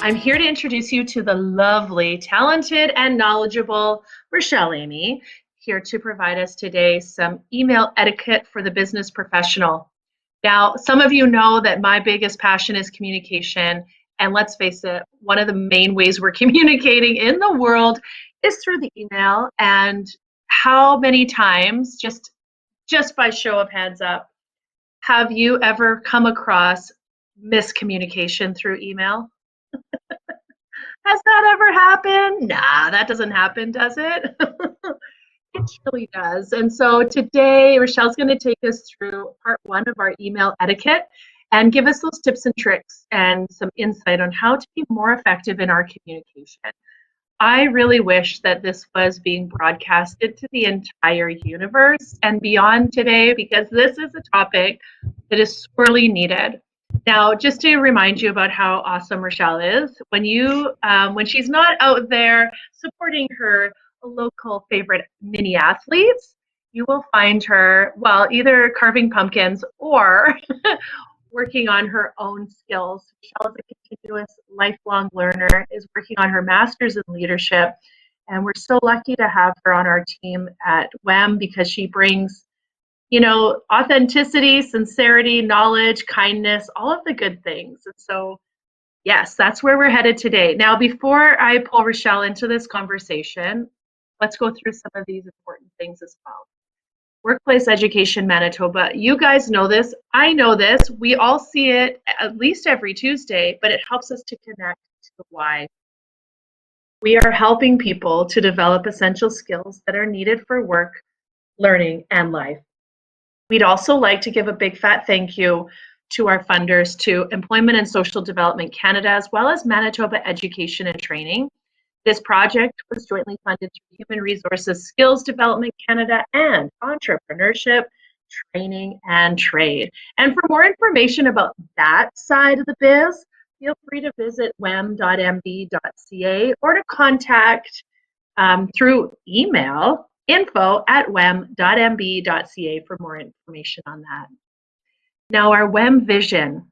I'm here to introduce you to the lovely, talented, and knowledgeable Rochelle Amy, here to provide us today some email etiquette for the business professional. Now, some of you know that my biggest passion is communication, and let's face it, one of the main ways we're communicating in the world is through the email. And how many times, just by show of hands up, have you ever come across miscommunication through email? Has that ever happened? Nah, that doesn't happen, does it? It really does. And so today, Rochelle's going to take us through part one of our email etiquette and give us those tips and tricks and some insight on how to be more effective in our communication. I really wish that this was being broadcasted to the entire universe and beyond today, because this is a topic that is sorely needed. Now, just to remind you about how awesome Rochelle is, when she's not out there supporting her local favorite mini athletes, you will find her, well, either carving pumpkins or working on her own skills. Rochelle is a continuous lifelong learner, is working on her master's in leadership, and we're so lucky to have her on our team at WEM because she brings, authenticity, sincerity, knowledge, kindness, all of the good things. And so, yes, that's where we're headed today. Now, before I pull Rochelle into this conversation, let's go through some of these important things as well. Workplace Education Manitoba. You guys know this. I know this. We all see it at least every Tuesday, but it helps us to connect to the why. We are helping people to develop essential skills that are needed for work, learning, and life. We'd also like to give a big fat thank you to our funders, to Employment and Social Development Canada, as well as Manitoba Education and Training. This project was jointly funded through Human Resources Skills Development Canada and Entrepreneurship, Training, and Trade. And for more information about that side of the biz, feel free to visit wem.mb.ca or to contact through email info@wem.mb.ca for more information on that. Now, our WEM vision.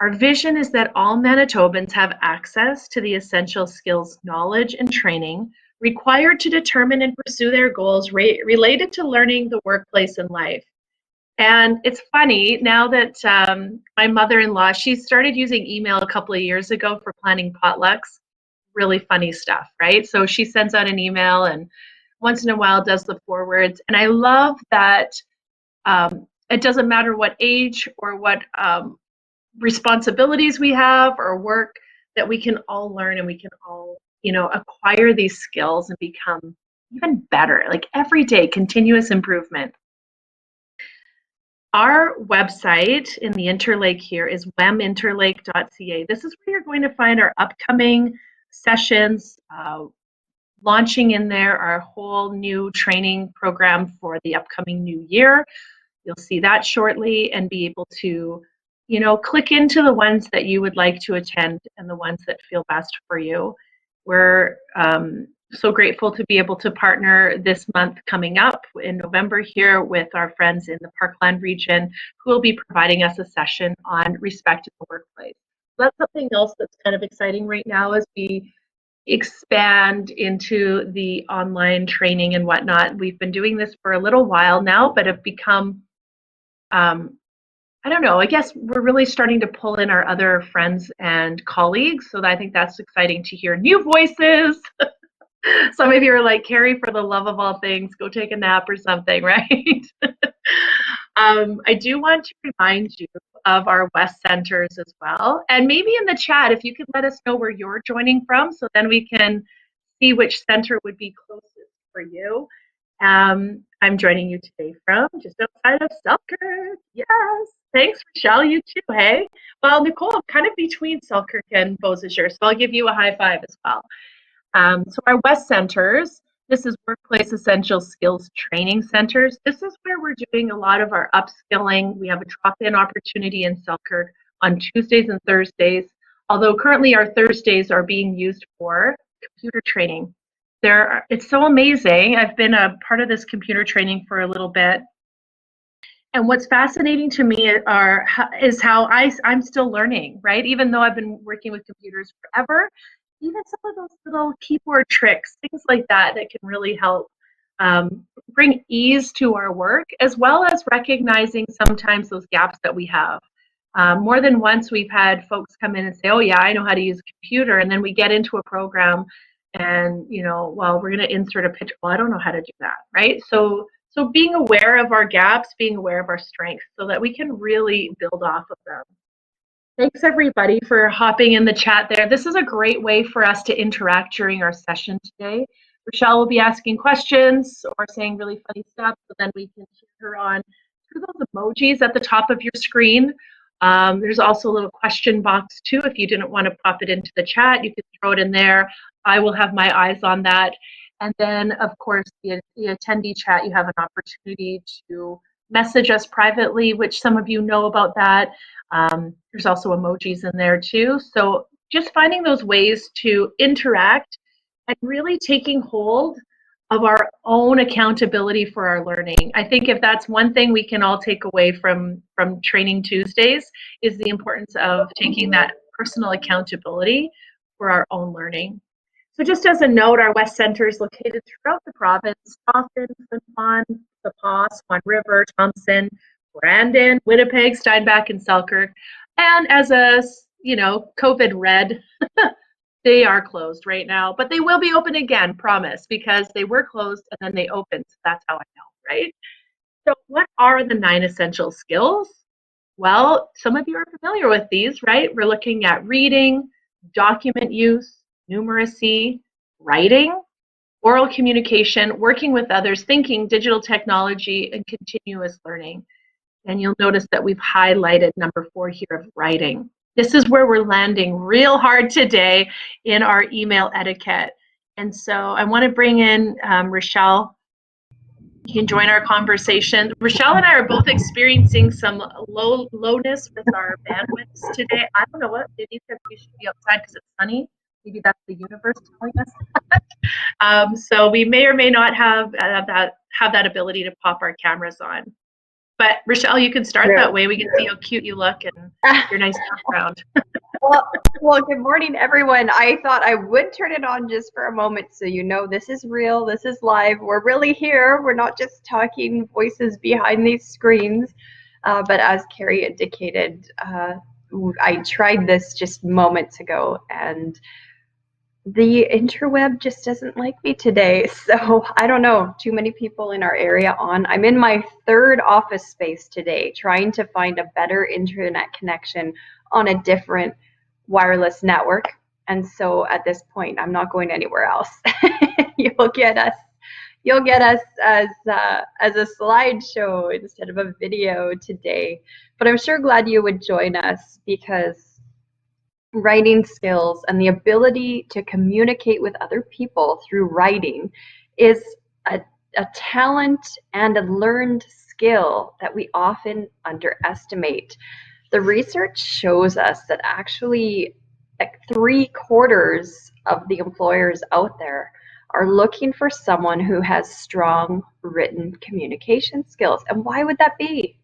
Our vision is that all Manitobans have access to the essential skills, knowledge, and training required to determine and pursue their goals related to learning, the workplace, and life. And it's funny, now that my mother-in-law, she started using email a couple of years ago for planning potlucks. Really funny stuff, right? So she sends out an email and once in a while does the forwards. And I love that it doesn't matter what age or what responsibilities we have or work, that we can all learn and we can all, acquire these skills and become even better, like every day, continuous improvement. Our website in the Interlake here is weminterlake.ca. This is where you're going to find our upcoming sessions, launching in there our whole new training program for the upcoming new year. You'll see that shortly and be able to, click into the ones that you would like to attend and the ones that feel best for you. We're so grateful to be able to partner this month coming up in November here with our friends in the Parkland region, who will be providing us a session on respect in the workplace. So that's something else that's kind of exciting right now as we expand into the online training and whatnot. We've been doing this for a little while now, but have become I don't know, I guess we're really starting to pull in our other friends and colleagues. So I think that's exciting to hear new voices. Some of you are like, Carrie, for the love of all things, go take a nap or something, right? I do want to remind you of our West centers as well. And maybe in the chat, if you could let us know where you're joining from, so then we can see which center would be closest for you. I'm joining you today from just outside of Selkirk. Yes. Thanks, Rochelle. You too, hey? Well, Nicole, I'm kind of between Selkirk and Beausejour, so I'll give you a high five as well. So our West centers, this is Workplace Essential Skills Training Centers. This is where we're doing a lot of our upskilling. We have a drop-in opportunity in Selkirk on Tuesdays and Thursdays, although currently our Thursdays are being used for computer training. It's so amazing. I've been a part of this computer training for a little bit, And what's fascinating to me is how I'm still learning, right? Even though I've been working with computers forever, even some of those little keyboard tricks, things like that, that can really help bring ease to our work, as well as recognizing sometimes those gaps that we have. More than once, we've had folks come in and say, "Oh, yeah, I know how to use a computer," and then we get into a program, and well, we're going to insert a picture. Well, I don't know how to do that, right? So being aware of our gaps, being aware of our strengths, so that we can really build off of them. Thanks everybody for hopping in the chat there. This is a great way for us to interact during our session today. Rochelle will be asking questions or saying really funny stuff, so then we can cheer her on through those emojis at the top of your screen. There's also a little question box too. If you didn't want to pop it into the chat, you can throw it in there. I will have my eyes on that. And then, of course, the attendee chat, you have an opportunity to message us privately, which some of you know about that. There's also emojis in there too. So just finding those ways to interact and really taking hold of our own accountability for our learning. I think if that's one thing we can all take away from Training Tuesdays, is the importance of taking that personal accountability for our own learning. So just as a note, our West Centre is located throughout the province: Dauphin, Flin Flon, The Pas, Swan River, Thompson, Brandon, Winnipeg, Steinbach, and Selkirk. And as a, COVID red, they are closed right now, but they will be open again, promise, because they were closed and then they opened. So that's how I know, right? So what are the 9 essential skills? Well, some of you are familiar with these, right? We're looking at reading, document use, numeracy, writing, oral communication, working with others, thinking, digital technology, and continuous learning. And you'll notice that we've highlighted number 4 here of writing. This is where we're landing real hard today in our email etiquette. And so I want to bring in Rochelle. You can join our conversation. Rochelle and I are both experiencing some lowness with our bandwidths today. I don't know what. Maybe we should be outside because it's sunny. Maybe that's the universe telling us. So we may or may not have that ability to pop our cameras on. But Rochelle, you can start that way. We can see how cute you look and your nice background. Well, good morning, everyone. I thought I would turn it on just for a moment so you know this is real, this is live. We're really here. We're not just talking voices behind these screens. But as Carrie indicated, I tried this just moments ago, and the interweb just doesn't like me today. So I don't know, too many people in our area on. I'm in my 3rd office space today, trying to find a better internet connection on a different wireless network. And so at this point, I'm not going anywhere else. You'll get us as a slideshow instead of a video today. But I'm sure glad you would join us, because writing skills and the ability to communicate with other people through writing is a talent and a learned skill that we often underestimate. The research shows us that actually, like, 3/4 of the employers out there are looking for someone who has strong written communication skills. And why would that be?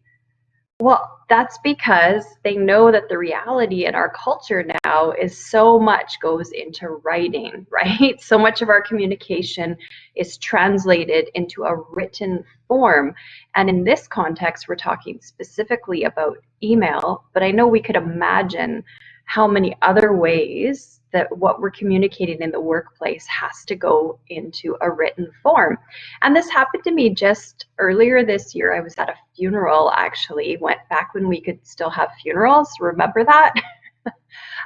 Well, that's because they know that the reality in our culture now is so much goes into writing, right? So much of our communication is translated into a written form. And in this context, we're talking specifically about email, but I know we could imagine how many other ways that what we're communicating in the workplace has to go into a written form. And this happened to me just earlier this year. I was at a funeral, actually, went back when we could still have funerals. Remember that?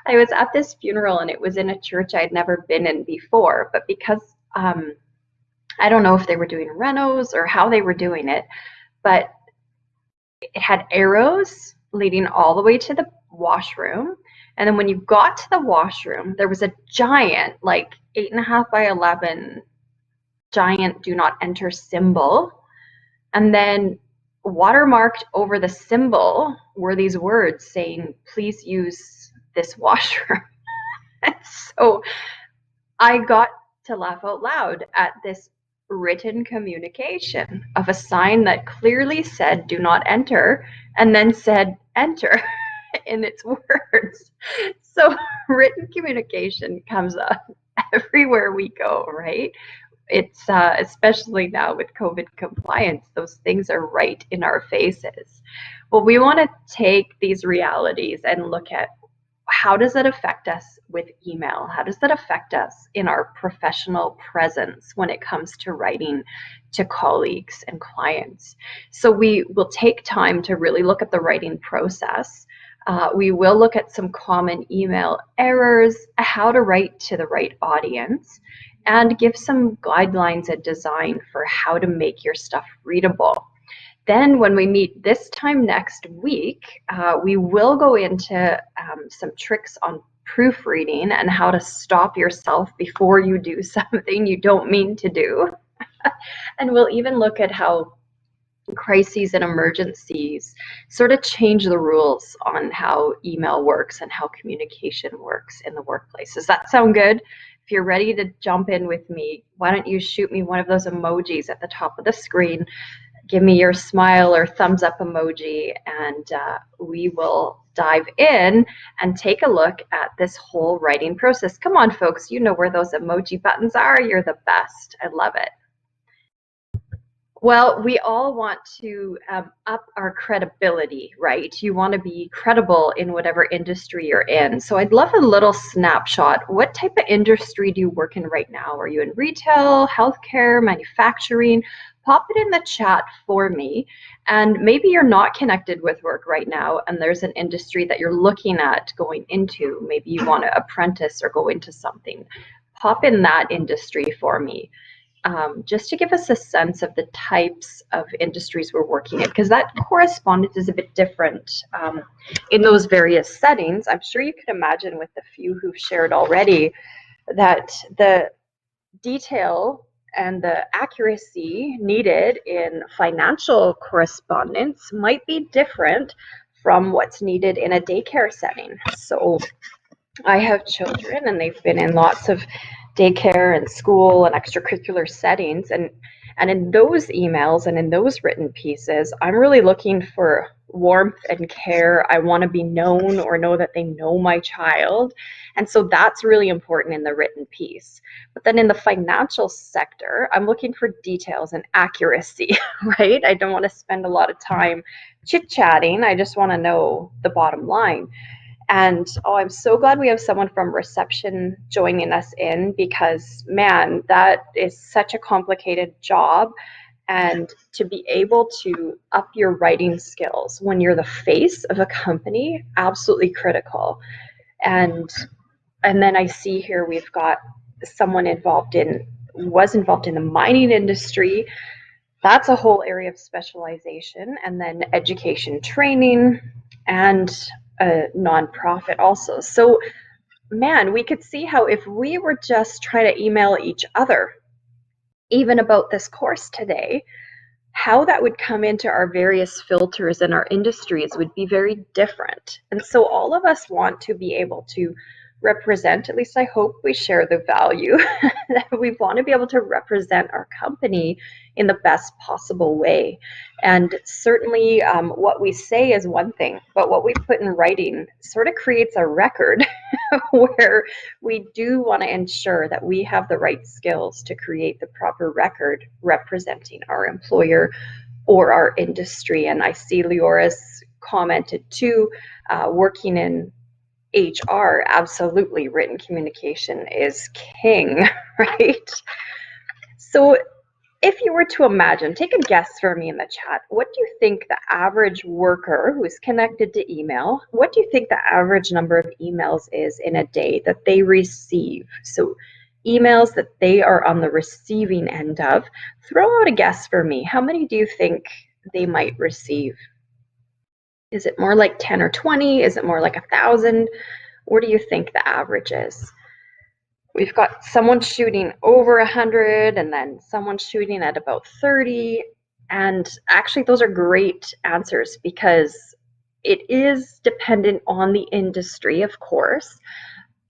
I was at this funeral, and it was in a church I'd never been in before, but because I don't know if they were doing renos or how they were doing it, but it had arrows leading all the way to the washroom. And then when you got to the washroom, there was a giant, like 8.5 by 11, giant do not enter symbol. And then watermarked over the symbol were these words saying, please use this washroom. And so I got to laugh out loud at this written communication of a sign that clearly said do not enter and then said enter in its words. So written communication comes up everywhere we go, right? It's especially now with COVID compliance, those things are right in our faces. Well, we want to take these realities and look at how does it affect us with email? How does that affect us in our professional presence when it comes to writing to colleagues and clients? So we will take time to really look at the writing process. We will look at some common email errors, how to write to the right audience, and give some guidelines and design for how to make your stuff readable. Then when we meet this time next week, we will go into some tricks on proofreading and how to stop yourself before you do something you don't mean to do. And we'll even look at how crises and emergencies sort of change the rules on how email works and how communication works in the workplace. Does that sound good? If you're ready to jump in with me, why don't you shoot me one of those emojis at the top of the screen? Give me your smile or thumbs up emoji, and we will dive in and take a look at this whole writing process. Come on, folks, you know where those emoji buttons are. You're the best. I love it. Well, we all want to up our credibility, right? You want to be credible in whatever industry you're in. So I'd love a little snapshot. What type of industry do you work in right now? Are you in retail, healthcare, manufacturing? Pop it in the chat for me. And maybe you're not connected with work right now and there's an industry that you're looking at going into. Maybe you want to apprentice or go into something. Pop in that industry for me. Just to give us a sense of the types of industries we're working in, because that correspondence is a bit different in those various settings. I'm sure you can imagine with the few who've shared already that the detail and the accuracy needed in financial correspondence might be different from what's needed in a daycare setting. So I have children and they've been in lots of daycare and school and extracurricular settings, and in those emails and in those written pieces, I'm really looking for warmth and care. I want to be known or know that they know my child, and so that's really important in the written piece. But then in the financial sector, I'm looking for details and accuracy, right? I don't want to spend a lot of time chit-chatting. I just want to know the bottom line. And I'm so glad we have someone from reception joining us in, because man, that is such a complicated job. And to be able to up your writing skills when you're the face of a company, absolutely critical. And then I see here we've got someone was involved in the mining industry. That's a whole area of specialization. And then education training and a nonprofit also. So man, we could see how if we were just trying to email each other, even about this course today, how that would come into our various filters and our industries would be very different. And so all of us want to be able to represent, at least I hope we share the value, that we want to be able to represent our company in the best possible way. And certainly what we say is one thing, but what we put in writing sort of creates a record where we do want to ensure that we have the right skills to create the proper record representing our employer or our industry. And I see Leora's commented too, working in HR, absolutely, written communication is king, right? So if you were to imagine, take a guess for me in the chat, what do you think the average worker who is connected to email, what do you think the average number of emails is in a day that they receive? So emails that they are on the receiving end of. Throw out a guess for me. How many do you think they might receive? Is it more like 10 or 20? Is it more like 1,000? What do you think the average is? We've got someone shooting over 100 and then someone shooting at about 30. And actually those are great answers because it is dependent on the industry, of course,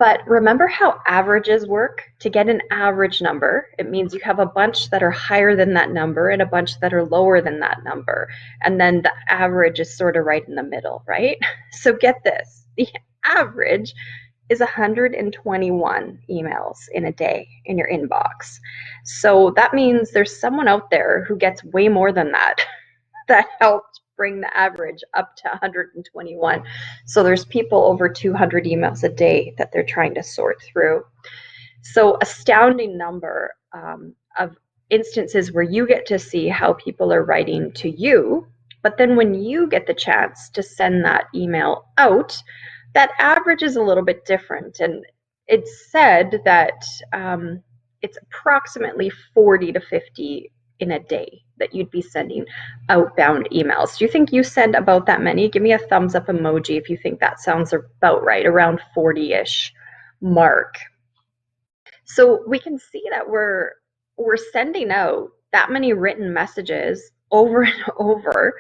But remember how averages work? To get an average number, it means you have a bunch that are higher than that number and a bunch that are lower than that number. And then the average is sort of right in the middle, right? So get this, the average is 121 emails in a day in your inbox. So that means there's someone out there who gets way more than that that helped bring the average up to 121. So there's people over 200 emails a day that they're trying to sort through. So astounding number of instances where you get to see how people are writing to you, but then when you get the chance to send that email out, that average is a little bit different. And it's said that it's approximately 40 to 50 in a day that you'd be sending outbound emails. Do you think you send about that many? Give me a thumbs up emoji if you think that sounds about right, around 40-ish mark. So we can see that we're sending out that many written messages over and over.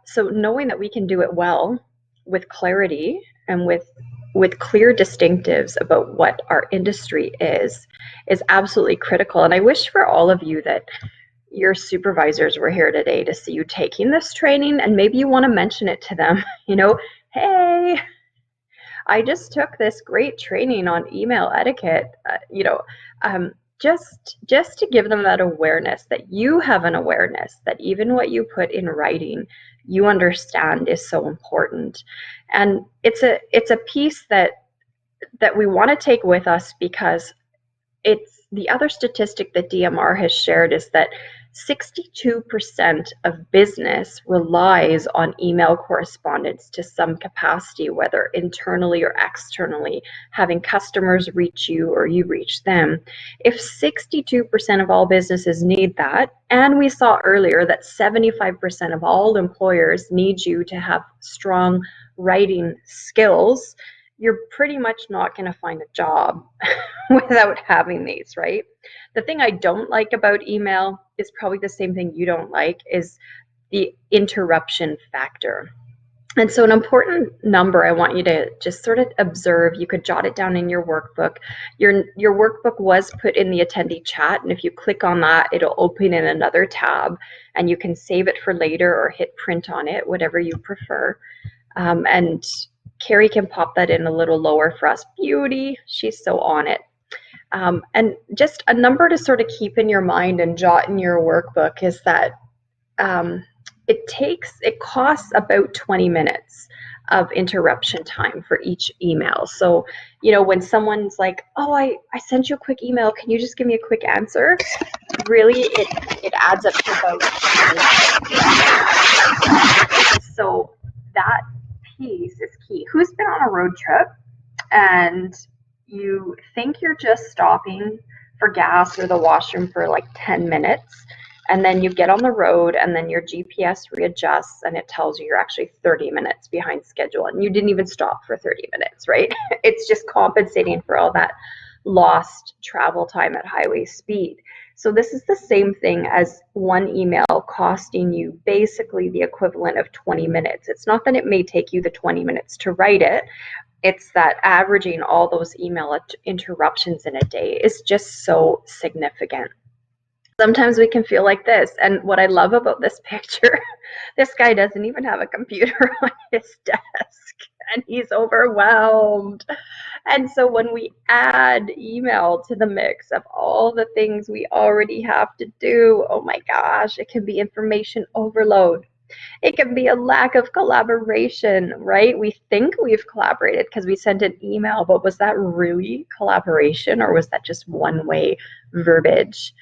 So knowing that we can do it well with clarity and with clear distinctives about what our industry is absolutely critical. And I wish for all of you that your supervisors were here today to see you taking this training, and maybe you want to mention it to them, hey, I just took this great training on email etiquette, just to give them that awareness, that you have an awareness that even what you put in writing, you understand is so important. And it's a piece that we want to take with us, because it's the other statistic that DMR has shared is that 62% of business relies on email correspondence to some capacity, whether internally or externally, having customers reach you or you reach them. If 62% of all businesses need that, and we saw earlier that 75% of all employers need you to have strong writing skills, you're pretty much not going to find a job without having these, right? The thing I don't like about email is probably the same thing you don't like, is the interruption factor. And so an important number I want you to just sort of observe, you could jot it down in your workbook. Your workbook was put in the attendee chat, and if you click on that, it'll open in another tab, and you can save it for later or hit print on it, whatever you prefer. And Carrie can pop that in a little lower for us. Beauty, she's so on it. And just a number to sort of keep in your mind and jot in your workbook is that it costs about 20 minutes of interruption time for each email. So, when someone's like, oh, I sent you a quick email, can you just give me a quick answer? Really, it adds up to about 20 minutes. So that piece is key. Who's been on a road trip and you think you're just stopping for gas or the washroom for like 10 minutes, and then you get on the road and then your GPS readjusts and it tells you you're actually 30 minutes behind schedule, and you didn't even stop for 30 minutes, right? It's just compensating for all that lost travel time at highway speed. So this is the same thing as one email costing you basically the equivalent of 20 minutes. It's not that it may take you the 20 minutes to write it. It's that averaging all those email interruptions in a day is just so significant. Sometimes we can feel like this. And what I love about this picture, this guy doesn't even have a computer on his desk and he's overwhelmed. And so when we add email to the mix of all the things we already have to do, oh my gosh, it can be information overload. It can be a lack of collaboration, right? We think we've collaborated because we sent an email, but was that really collaboration, or was that just one-way verbiage?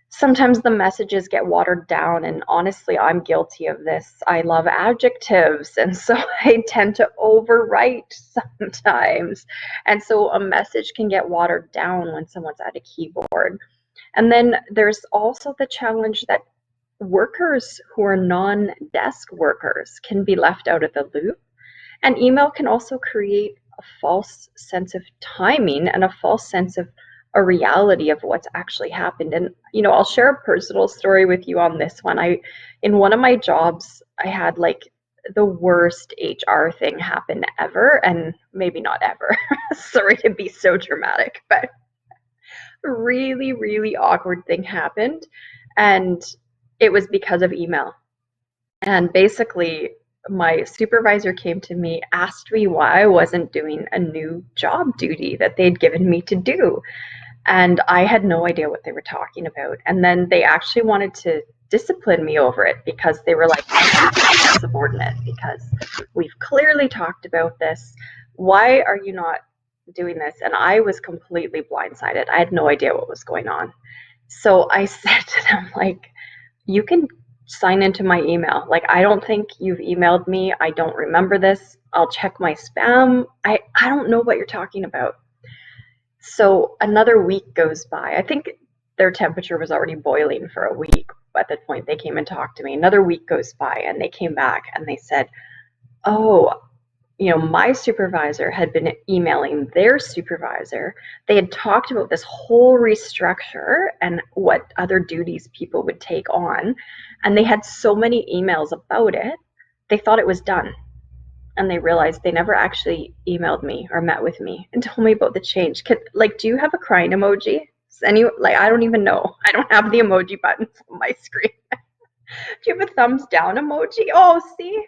Sometimes the messages get watered down, and honestly, I'm guilty of this. I love adjectives, and so I tend to overwrite sometimes. And so a message can get watered down when someone's at a keyboard. And then there's also the challenge that workers who are non-desk workers can be left out of the loop. And email can also create a false sense of timing and a false sense of a reality of what's actually happened. And I'll share a personal story with you on this one. In one of my jobs, I had like the worst HR thing happened ever, and maybe not ever. Sorry to be so dramatic, but a really, really awkward thing happened, and it was because of email. And basically, my supervisor came to me, asked me why I wasn't doing a new job duty that they'd given me to do. And I had no idea what they were talking about. And then they actually wanted to discipline me over it because they were like, subordinate, because we've clearly talked about this. Why are you not doing this? And I was completely blindsided. I had no idea what was going on. So I said to them, like, you can sign into my email. Like, I don't think you've emailed me. I don't remember this. I'll check my spam. I don't know what you're talking about. So another week goes by. I think their temperature was already boiling for a week at the point they came and talked to me. Another week goes by and they came back and they said, oh, my supervisor had been emailing their supervisor. They had talked about this whole restructure and what other duties people would take on. And they had so many emails about it, they thought it was done. And they realized they never actually emailed me or met with me and told me about the change. Do you have a crying emoji? I don't even know. I don't have the emoji buttons on my screen. Do you have a thumbs down emoji? Oh, see?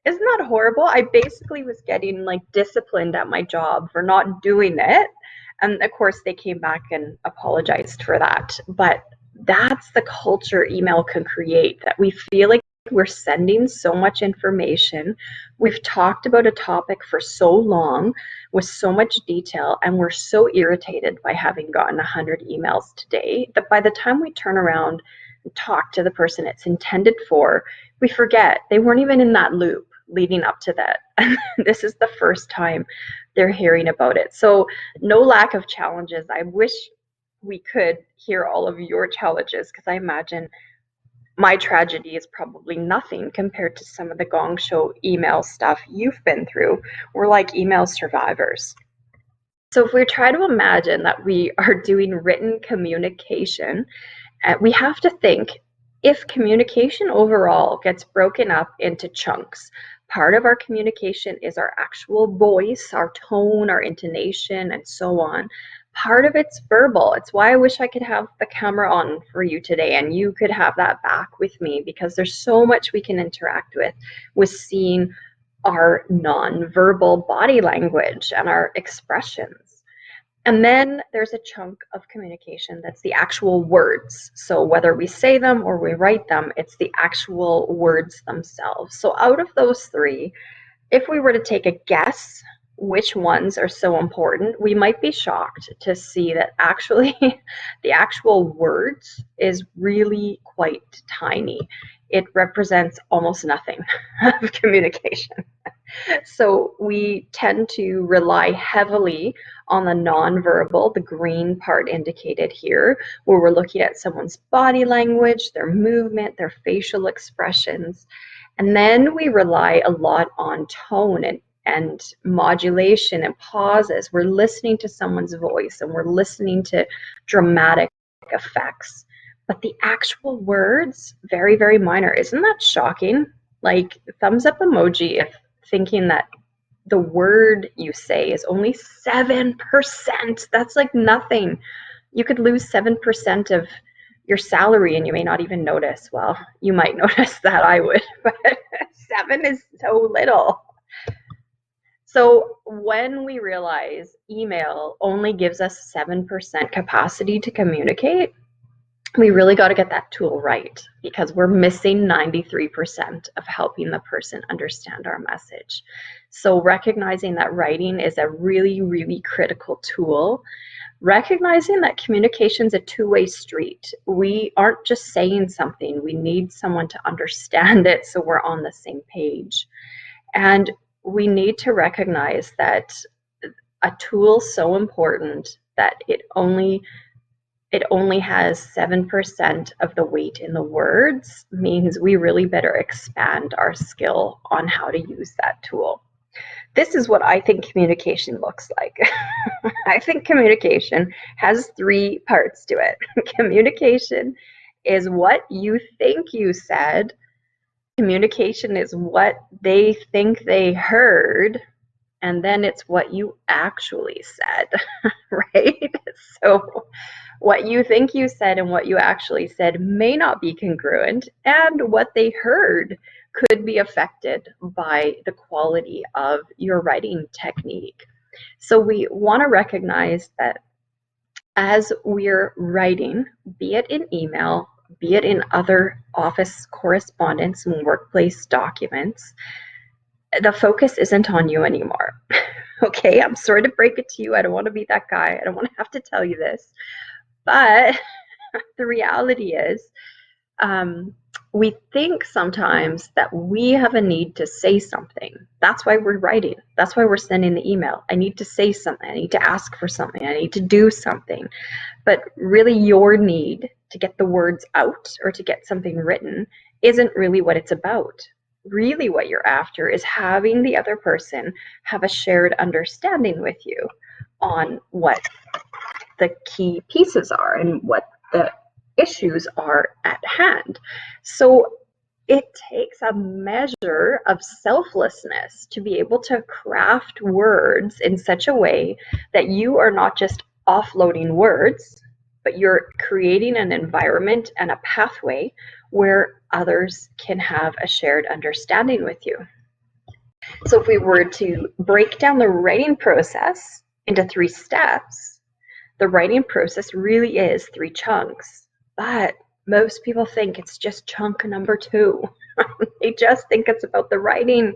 Isn't that horrible? I basically was getting disciplined at my job for not doing it. And of course they came back and apologized for that. But that's the culture email can create, that we feel like we're sending so much information. We've talked about a topic for so long with so much detail, and we're so irritated by having gotten 100 emails today that by the time we turn around and talk to the person it's intended for, we forget they weren't even in that loop leading up to that. This is the first time they're hearing about it. So no lack of challenges. I wish we could hear all of your challenges, because I imagine my tragedy is probably nothing compared to some of the Gong Show email stuff you've been through. We're like email survivors. So if we try to imagine that we are doing written communication, we have to think, if communication overall gets broken up into chunks, part of our communication is our actual voice, our tone, our intonation, and so on. Part of it's verbal. It's why I wish I could have the camera on for you today and you could have that back with me, because there's so much we can interact with seeing our non-verbal body language and our expressions. And then there's a chunk of communication that's the actual words. So whether we say them or we write them, it's the actual words themselves. So out of those three, if we were to take a guess which ones are so important, we might be shocked to see that actually the actual words is really quite tiny. It represents almost nothing of communication. So we tend to rely heavily on the nonverbal, the green part indicated here, where we're looking at someone's body language, their movement, their facial expressions. And then we rely a lot on tone and modulation and pauses. We're listening to someone's voice and we're listening to dramatic effects. But the actual words, very, very minor. Isn't that shocking? Like, thumbs up emoji if thinking that the word you say is only 7%. That's like nothing. You could lose 7% of your salary and you may not even notice. Well, you might notice that, I would, but 7 is so little. So when we realize email only gives us 7% capacity to communicate, we really got to get that tool right, because we're missing 93% of helping the person understand our message. So recognizing that writing is a really, really critical tool. Recognizing that communication is a two-way street. We aren't just saying something, we need someone to understand it so we're on the same page. And we need to recognize that a tool so important that it only has 7% of the weight in the words means we really better expand our skill on how to use that tool. This is what I think communication looks like. I think communication has 3 parts to it. Communication is what you think you said Communication is what they think they heard, and then it's what you actually said, right? So what you think you said and what you actually said may not be congruent, and what they heard could be affected by the quality of your writing technique. So we want to recognize that as we're writing, be it in email, be it in other office correspondence and workplace documents, the focus isn't on you anymore. Okay, I'm sorry to break it to you. I don't want to be that guy. I don't want to have to tell you this. But the reality is, we think sometimes that we have a need to say something. That's why we're writing. That's why we're sending the email. I need to say something. I need to ask for something. I need to do something. But really, your need to get the words out or to get something written isn't really what it's about. Really, what you're after is having the other person have a shared understanding with you on what the key pieces are and what the issues are at hand. So it takes a measure of selflessness to be able to craft words in such a way that you are not just offloading words, but you're creating an environment and a pathway where others can have a shared understanding with you. So if we were to break down the writing process into 3 steps, the writing process really is 3 chunks, but most people think it's just chunk number 2. They just think it's about the writing.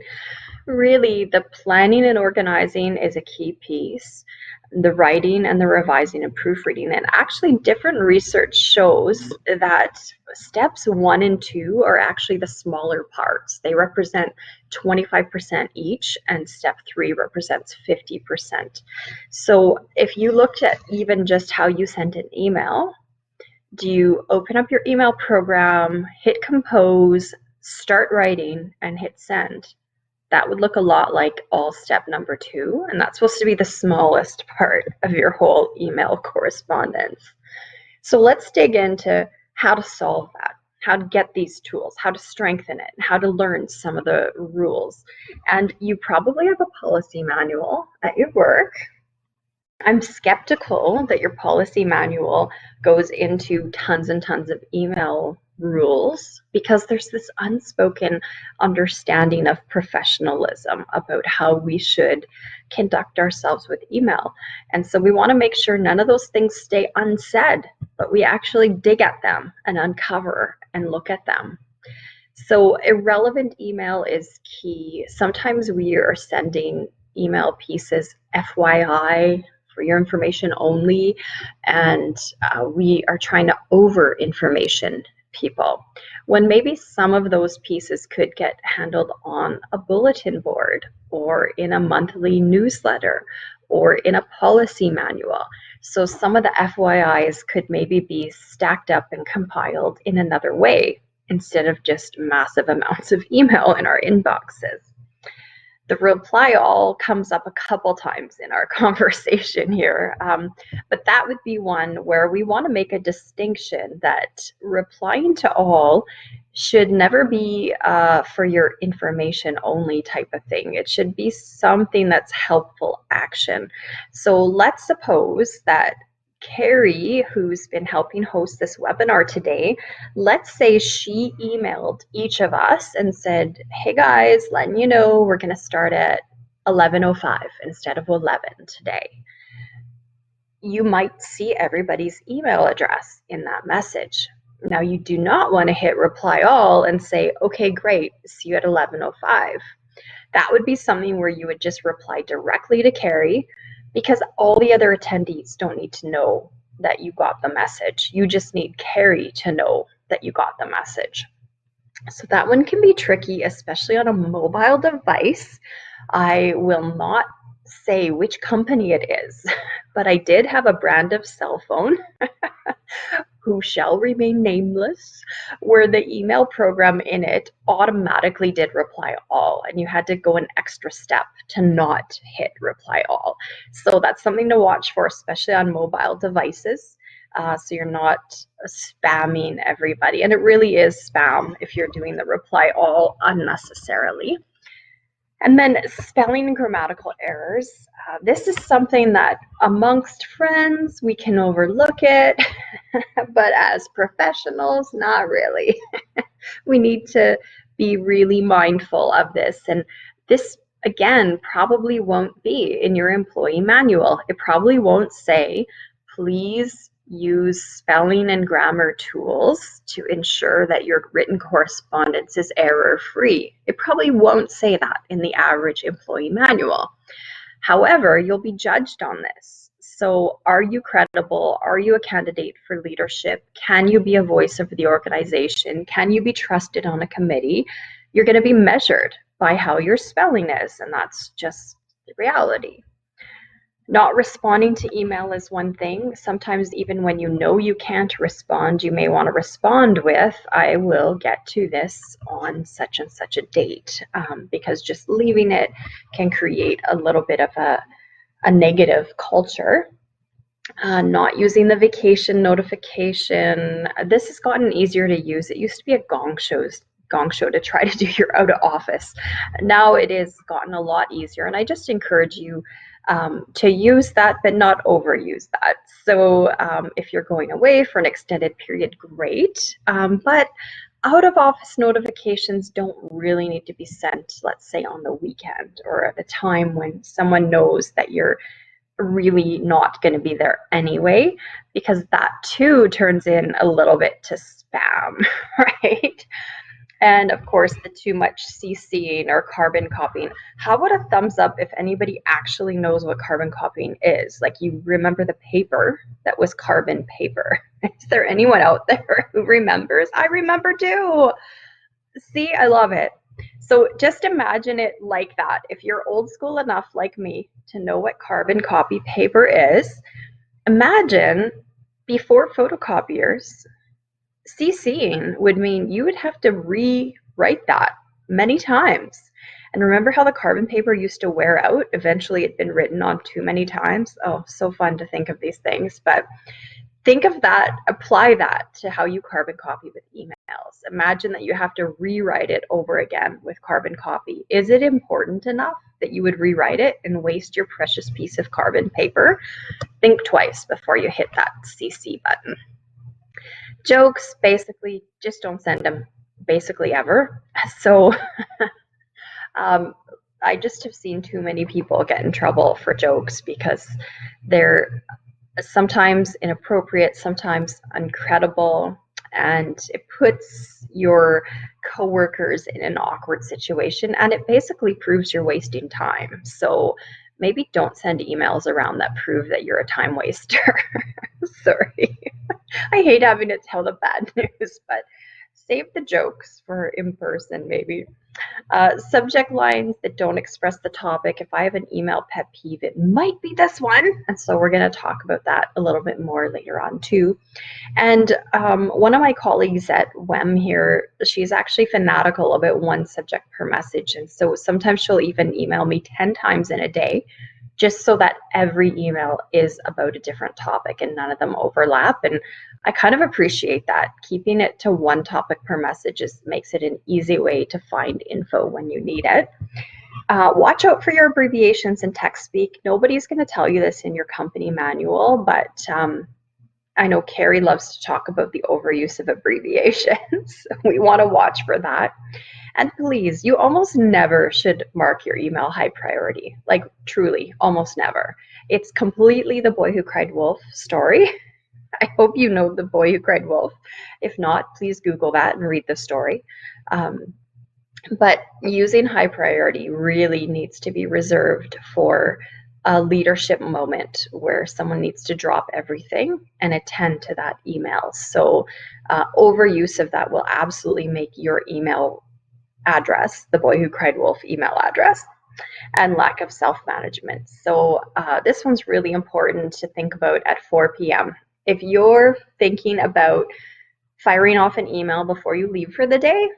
Really, the planning and organizing is a key piece. The writing and the revising and proofreading. And actually, different research shows that steps 1 and 2 are actually the smaller parts. They represent 25% each, and step 3 represents 50%. So if you looked at even just how you send an email, do you open up your email program, hit compose, start writing, and hit send? That would look a lot like all step number 2, and that's supposed to be the smallest part of your whole email correspondence. So let's dig into how to solve that, how to get these tools, how to strengthen it, how to learn some of the rules. And you probably have a policy manual at your work. I'm skeptical that your policy manual goes into tons and tons of email rules, because there's this unspoken understanding of professionalism about how we should conduct ourselves with email. And so we want to make sure none of those things stay unsaid, but we actually dig at them and uncover and look at them. So irrelevant email is key. Sometimes we are sending email pieces FYI, for your information only, and we are trying to over information people, when maybe some of those pieces could get handled on a bulletin board or in a monthly newsletter or in a policy manual. So some of the FYIs could maybe be stacked up and compiled in another way instead of just massive amounts of email in our inboxes. The reply all comes up a couple times in our conversation here, but that would be one where we want to make a distinction that replying to all should never be for your information only type of thing. It should be something that's helpful action. So let's suppose that Carrie, who's been helping host this webinar today, let's say she emailed each of us and said, hey guys, letting you know we're going to start at 11:05 instead of 11 today. You might see everybody's email address in that message. Now, you do not want to hit reply all and say, okay, great, see you at 11:05. That would be something where you would just reply directly to Carrie, because all the other attendees don't need to know that you got the message. You just need Carrie to know that you got the message. So that one can be tricky, especially on a mobile device. I will not say which company it is, but I did have a brand of cell phone who shall remain nameless, where the email program in it automatically did reply all, and you had to go an extra step to not hit reply all. So that's something to watch for, especially on mobile devices. so you're not spamming everybody. And it really is spam if you're doing the reply all unnecessarily. And then spelling and grammatical errors. This is something that amongst friends we can overlook it, but as professionals, not really. We need to be really mindful of this. And this, again, probably won't be in your employee manual. It probably won't say, please use spelling and grammar tools to ensure that your written correspondence is error-free. It probably won't say that in the average employee manual. However, you'll be judged on this. So are you credible? Are you a candidate for leadership? Can you be a voice of the organization? Can you be trusted on a committee? You're going to be measured by how your spelling is, and that's just the reality. Not responding to email is one thing. Sometimes even when you know you can't respond, you may want to respond with, I will get to this on such and such a date, because just leaving it can create a little bit of a negative culture. Not using the vacation notification. This has gotten easier to use. It used to be a gong show to try to do your out of office. Now it has gotten a lot easier, and I just encourage you to use that, but not overuse that. So if you're going away for an extended period, great. But out of office notifications don't really need to be sent, let's say on the weekend or at a time when someone knows that you're really not going to be there anyway, because that too turns in a little bit to spam, right? And of course, the too much CCing or carbon copying. How about a thumbs up if anybody actually knows what carbon copying is? Like, you remember the paper that was carbon paper. Is there anyone out there who remembers? I remember too. See, I love it. So just imagine it like that. If you're old school enough like me to know what carbon copy paper is, imagine before photocopiers, CCing would mean you would have to rewrite that many times. And remember how the carbon paper used to wear out? Eventually it'd been written on too many times. Oh, so fun to think of these things. But think of that, apply that to how you carbon copy with emails. Imagine that you have to rewrite it over again with carbon copy. Is it important enough that you would rewrite it and waste your precious piece of carbon paper? Think twice before you hit that CC button. Jokes, basically, just don't send them basically ever. So I just have seen too many people get in trouble for jokes because they're sometimes inappropriate, sometimes incredible, and it puts your coworkers in an awkward situation, and it basically proves you're wasting time. So maybe don't send emails around that prove that you're a time waster. Sorry. I hate having to tell the bad news, but save the jokes for in person maybe. Subject lines that don't express the topic. If I have an email pet peeve, it might be this one. And so we're going to talk about that a little bit more later on too. And one of my colleagues at WEM here, she's actually fanatical about one subject per message. And so sometimes she'll even email me 10 times in a day, just so that every email is about a different topic and none of them overlap. And I kind of appreciate that. Keeping it to one topic per message makes it an easy way to find info when you need it. Watch out for your abbreviations and text speak. Nobody's going to tell you this in your company manual, but I know Carrie loves to talk about the overuse of abbreviations. We want to watch for that. And please, you almost never should mark your email high priority. Like, truly, almost never. It's completely the boy who cried wolf story. I hope you know the boy who cried wolf. If not, please Google that and read the story. But using high priority really needs to be reserved for a leadership moment where someone needs to drop everything and attend to that email. So overuse of that will absolutely make your email address, the boy who cried wolf email address, and lack of self-management. So this one's really important to think about at 4 p.m. If you're thinking about firing off an email before you leave for the day,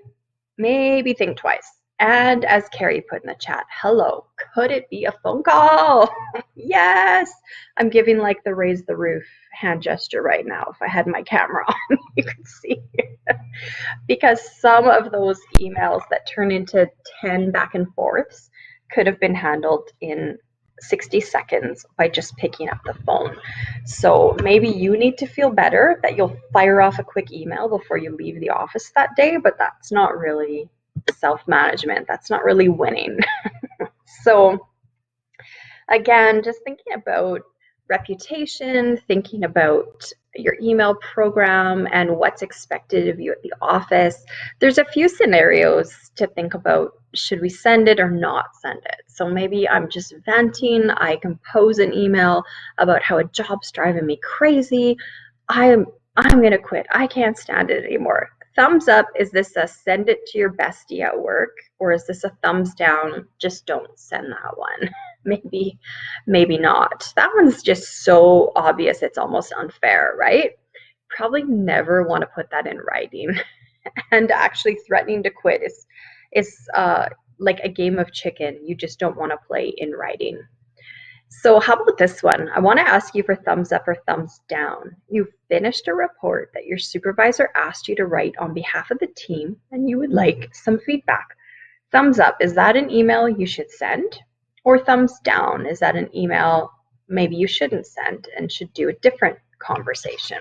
maybe think twice. And as Carrie put in the chat, hello, could it be a phone call? Yes, I'm giving like the raise the roof hand gesture right now. If I had my camera on, you could see. Because some of those emails that turn into 10 back and forths could have been handled in 60 seconds by just picking up the phone. So maybe you need to feel better that you'll fire off a quick email before you leave the office that day, but that's not really self-management. That's not really winning. So again, just thinking about reputation, thinking about your email program and what's expected of you at the office. There's a few scenarios to think about. Should we send it or not send it? So maybe I'm just venting. I compose an email about how a job's driving me crazy. I'm going to quit. I can't stand it anymore. Thumbs up, is this a send it to your bestie at work? Or is this a thumbs down, just don't send that one? Maybe not. That one's just so obvious, it's almost unfair, right? Probably never want to put that in writing. And actually threatening to quit is like a game of chicken. You just don't want to play in writing. So how about this one? I want to ask you for thumbs up or thumbs down. You finished a report that your supervisor asked you to write on behalf of the team, and you would like some feedback. Thumbs up, is that an email you should send? Or thumbs down, is that an email maybe you shouldn't send and should do a different conversation?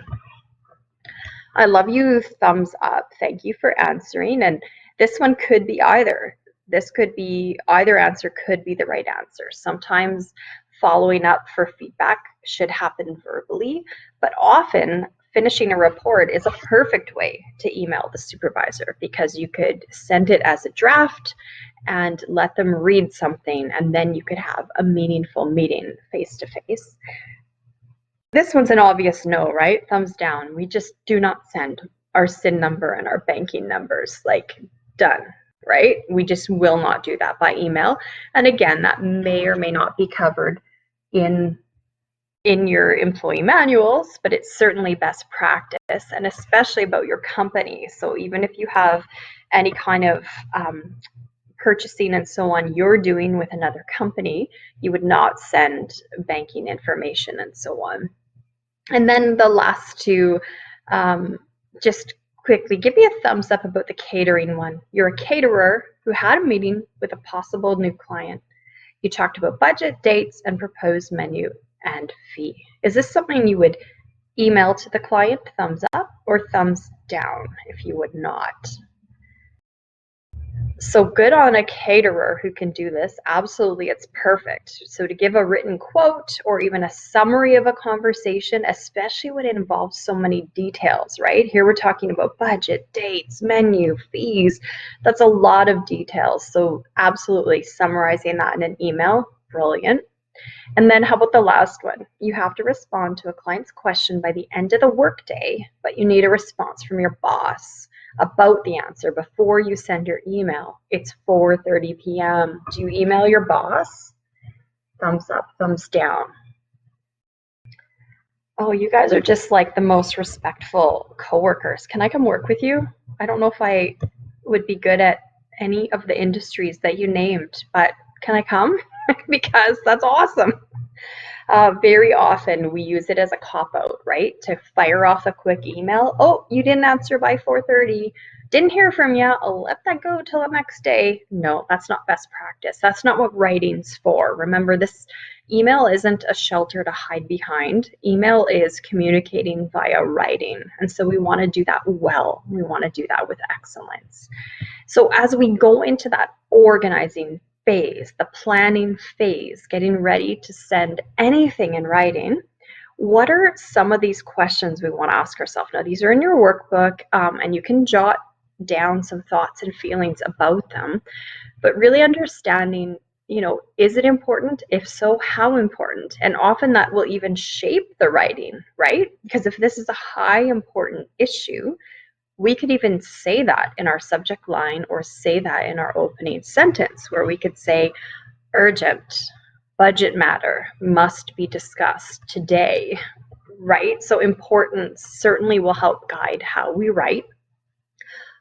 I love you, thumbs up. Thank you for answering. And this one could be either. This could be either answer could be the right answer. Sometimes following up for feedback should happen verbally, but often finishing a report is a perfect way to email the supervisor because you could send it as a draft and let them read something, and then you could have a meaningful meeting face to face. This one's an obvious no, right? Thumbs down. We just do not send our SIN number and our banking numbers, like done, right? We just will not do that by email. And again, that may or may not be covered in your employee manuals, but it's certainly best practice, and especially about your company. So even if you have any kind of purchasing and so on you're doing with another company, you would not send banking information and so on. And then the last two, just quickly, give me a thumbs up about the catering one. You're a caterer who had a meeting with a possible new client. You talked about budget, dates, and proposed menu and fee. Is this something you would email to the client, thumbs up, or thumbs down if you would not? So good on a caterer who can do this. Absolutely, it's perfect. So to give a written quote or even a summary of a conversation, especially when it involves so many details, right? Here we're talking about budget, dates, menu, fees. That's a lot of details. So absolutely summarizing that in an email, brilliant. And then how about the last one? You have to respond to a client's question by the end of the workday, but you need a response from your boss about the answer before you send your email. It's 4:30 p.m. Do you email your boss? Thumbs up, thumbs down. Oh, you guys are just like the most respectful coworkers. Can I come work with you? I don't know if I would be good at any of the industries that you named, but can I come? Because that's awesome. Very often we use it as a cop-out, right? To fire off a quick email. Oh, you didn't answer by 4:30. Didn't hear from you. I'll let that go till the next day. No, that's not best practice. That's not what writing's for. Remember, this email isn't a shelter to hide behind. Email is communicating via writing. And so we want to do that well. We want to do that with excellence. So as we go into that organizing phase, the planning phase, getting ready to send anything in writing, what are some of these questions we want to ask ourselves? Now, these are in your workbook, and you can jot down some thoughts and feelings about them, but really understanding, is it important? If so, how important? And often that will even shape the writing, right? Because if this is a high important issue, we could even say that in our subject line or say that in our opening sentence, where we could say, urgent, budget matter, must be discussed today, right? So importance certainly will help guide how we write.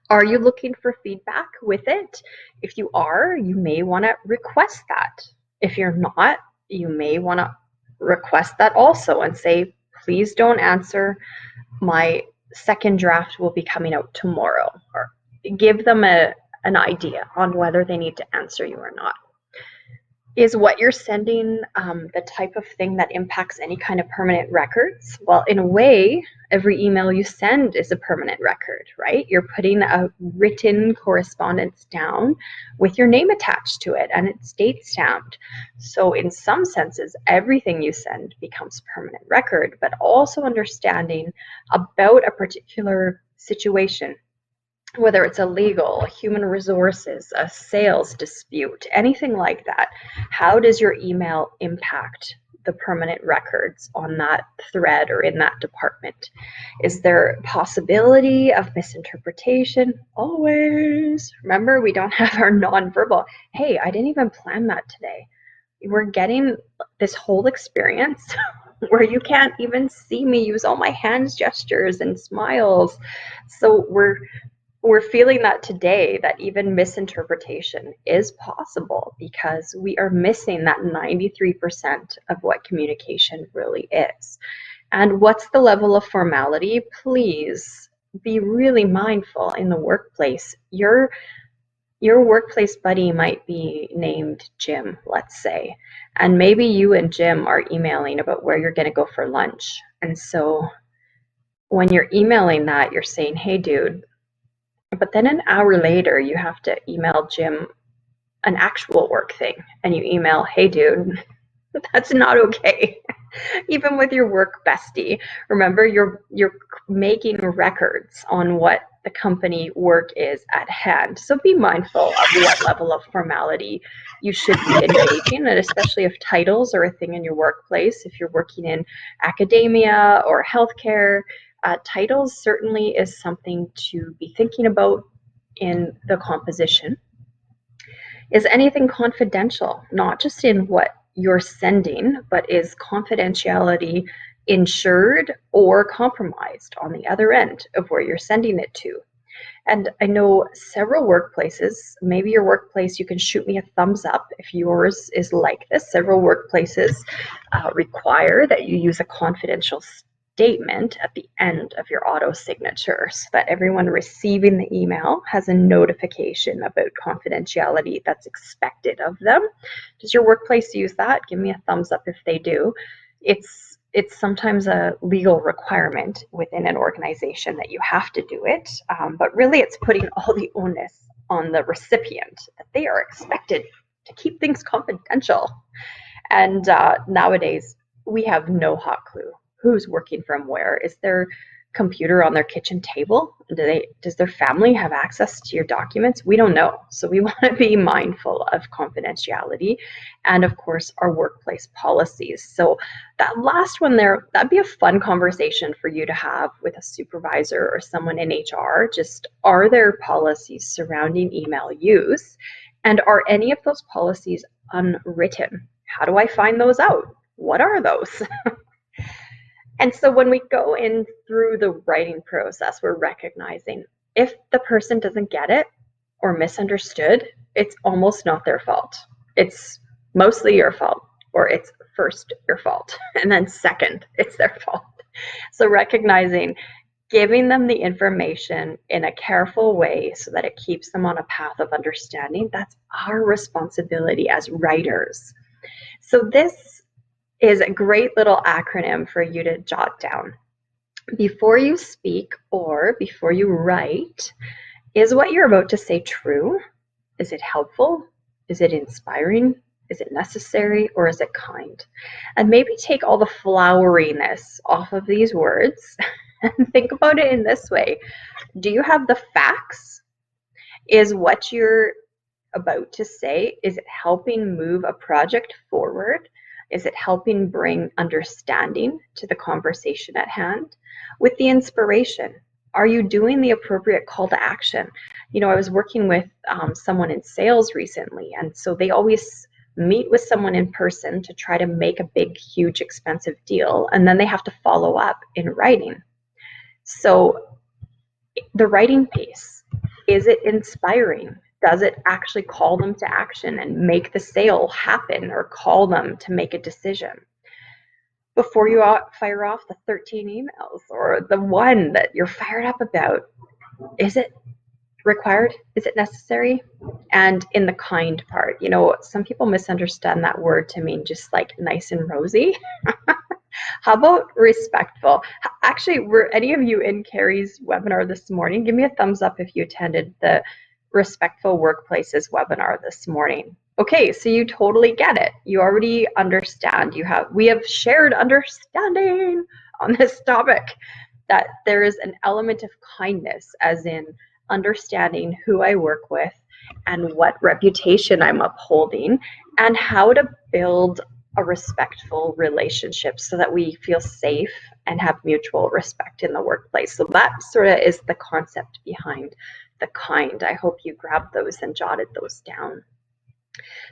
Are you looking for feedback with it? If you are, you may want to request that. If you're not, you may want to request that also and say, please don't answer. My second draft will be coming out tomorrow. Or give them an idea on whether they need to answer you or not. Is what you're sending the type of thing that impacts any kind of permanent records? Well, in a way, every email you send is a permanent record, right? You're putting a written correspondence down with your name attached to it and it's date stamped. So in some senses, everything you send becomes permanent record, but also understanding about a particular situation, whether it's a legal, human resources, a sales dispute, anything like that. How does your email impact the permanent records on that thread or in that department? Is there possibility of misinterpretation? Always. Remember, we don't have our nonverbal. Hey, I didn't even plan that today. We're getting this whole experience where you can't even see me use all my hands gestures and smiles. So we're feeling that today, that even misinterpretation is possible because we are missing that 93% of what communication really is. And what's the level of formality? Please be really mindful in the workplace. Your workplace buddy might be named Jim, let's say, and maybe you and Jim are emailing about where you're going to go for lunch. And so when you're emailing that, you're saying, hey, dude, but then an hour later, you have to email Jim an actual work thing, and you email, hey, dude, that's not okay. Even with your work bestie, remember, you're making records on what the company work is at hand. So be mindful of what level of formality you should be engaging, and especially if titles are a thing in your workplace. If you're working in academia or healthcare, titles certainly is something to be thinking about in the composition. Is anything confidential, not just in what you're sending, but is confidentiality ensured or compromised on the other end of where you're sending it to? And I know several workplaces, maybe your workplace, you can shoot me a thumbs up if yours is like this. Several workplaces require that you use a confidential statement at the end of your auto signature so that everyone receiving the email has a notification about confidentiality that's expected of them. Does your workplace use that? Give me a thumbs up if they do. It's sometimes a legal requirement within an organization that you have to do it, but really it's putting all the onus on the recipient that they are expected to keep things confidential. And nowadays, we have no hot clue who's working from where. Is their computer on their kitchen table? Does their family have access to your documents? We don't know. So we want to be mindful of confidentiality and, of course, our workplace policies. So that last one there, that'd be a fun conversation for you to have with a supervisor or someone in HR. Just, are there policies surrounding email use? And are any of those policies unwritten? How do I find those out? What are those? And so when we go in through the writing process, we're recognizing if the person doesn't get it or misunderstood, it's almost not their fault. It's mostly your fault, or it's first your fault, and then second, it's their fault. So recognizing, giving them the information in a careful way so that it keeps them on a path of understanding, that's our responsibility as writers. So this is a great little acronym for you to jot down. Before you speak or before you write, is what you're about to say true? Is it helpful? Is it inspiring? Is it necessary, or is it kind? And maybe take all the floweriness off of these words and think about it in this way. Do you have the facts? Is what you're about to say, is it helping move a project forward? Is it helping bring understanding to the conversation at hand? With the inspiration, are you doing the appropriate call to action? You know, I was working with someone in sales recently, and so they always meet with someone in person to try to make a big, huge, expensive deal, and then they have to follow up in writing. So the writing piece, Is it inspiring? Does it actually call them to action and make the sale happen, or call them to make a decision? Before you fire off the 13 emails or the one that you're fired up about, is it required? Is it necessary? And in the kind part, some people misunderstand that word to mean just like nice and rosy. How about respectful? Actually, were any of you in Carrie's webinar this morning? Give me a thumbs up if you attended the Respectful Workplaces webinar this morning. Okay, so you totally get it. You already understand. We have shared understanding on this topic, that there is an element of kindness, as in understanding who I work with and what reputation I'm upholding, and how to build a respectful relationship so that we feel safe and have mutual respect in the workplace. So that sort of is the concept behind the kind. I hope you grabbed those and jotted those down.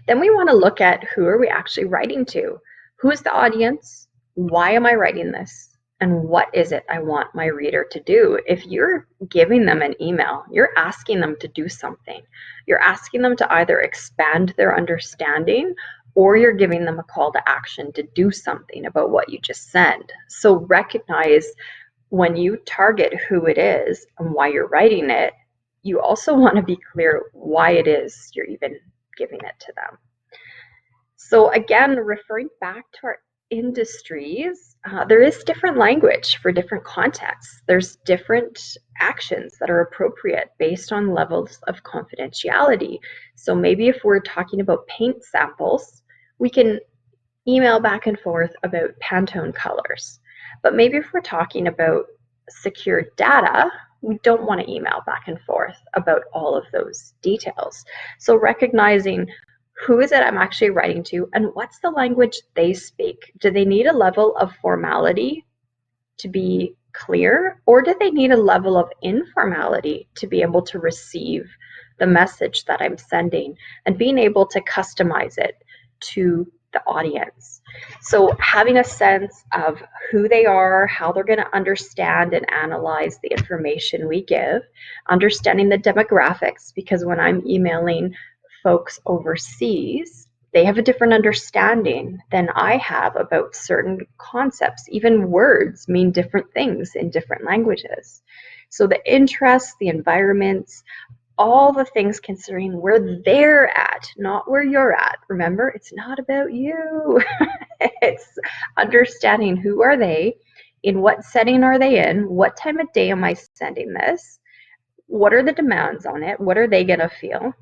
Then we want to look at, who are we actually writing to? Who is the audience? Why am I writing this? And what is it I want my reader to do? If you're giving them an email, you're asking them to do something. You're asking them to either expand their understanding, or you're giving them a call to action to do something about what you just sent. So recognize, when you target who it is and why you're writing it, you also want to be clear why it is you're even giving it to them. So again, referring back to our industries, there is different language for different contexts. There's different actions that are appropriate based on levels of confidentiality. So maybe if we're talking about paint samples, we can email back and forth about Pantone colors. But maybe if we're talking about secure data, we don't want to email back and forth about all of those details. So recognizing, who is it I'm actually writing to, and what's the language they speak? Do they need a level of formality to be clear, or do they need a level of informality to be able to receive the message that I'm sending, and being able to customize it to the audience? So having a sense of who they are, how they're going to understand and analyze the information we give, understanding the demographics, because when I'm emailing folks overseas, they have a different understanding than I have about certain concepts. Even words mean different things in different languages. So the interests, the environments, all the things considering where they're at, not where you're at. Remember, it's not about you. It's understanding, who are they, in what setting are they in, what time of day am I sending this, what are the demands on it, what are they going to feel.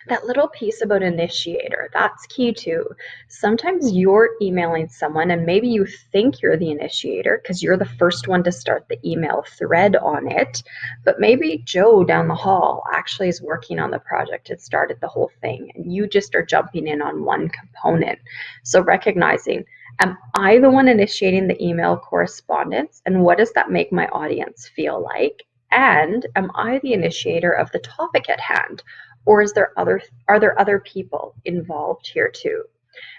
That little piece about initiator, that's key too. Sometimes you're emailing someone and maybe you think you're the initiator because you're the first one to start the email thread on it, but maybe Joe down the hall actually is working on the project and started the whole thing, and you just are jumping in on one component. So recognizing, am I the one initiating the email correspondence, and what does that make my audience feel like? And am I the initiator of the topic at hand? Or are there other people involved here too?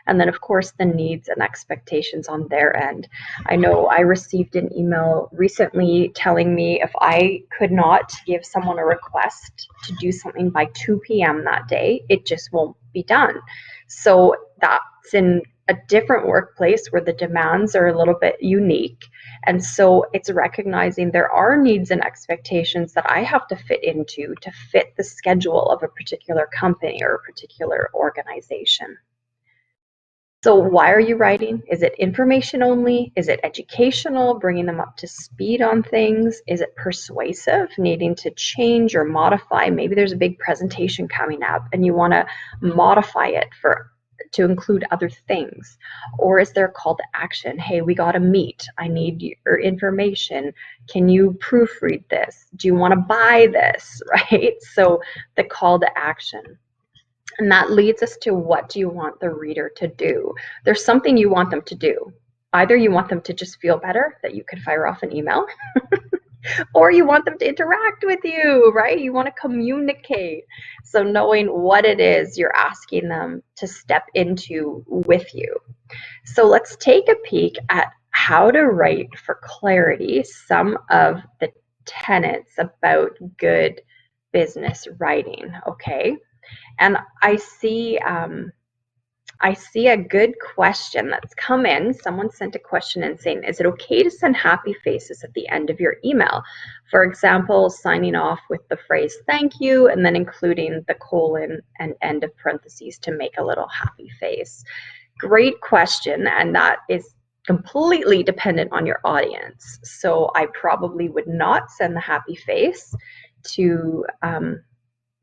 And then of course the needs and expectations on their end. I know I received an email recently telling me if I could not give someone a request to do something by 2 p.m. that day, it just won't be done. So that's in a different workplace where the demands are a little bit unique. And so it's recognizing there are needs and expectations that I have to fit into to fit the schedule of a particular company or a particular organization. So why are you writing? Is it information only? Is it educational, bringing them up to speed on things? Is it persuasive, needing to change or modify? Maybe there's a big presentation coming up and you want to modify it to include other things. Or is there a call to action? Hey, we got to meet. I need your information. Can you proofread this? Do you want to buy this? Right? So the call to action. And that leads us to, what do you want the reader to do? There's something you want them to do. Either you want them to just feel better that you could fire off an email, or you want them to interact with you, right? You want to communicate. So knowing what it is you're asking them to step into with you. So let's take a peek at how to write for clarity some of the tenets about good business writing, okay? And I see a good question that's come in. Someone sent a question in saying, is it okay to send happy faces at the end of your email? For example, signing off with the phrase thank you and then including the colon and end of parentheses to make a little happy face. Great question, and that is completely dependent on your audience. So I probably would not send the happy face to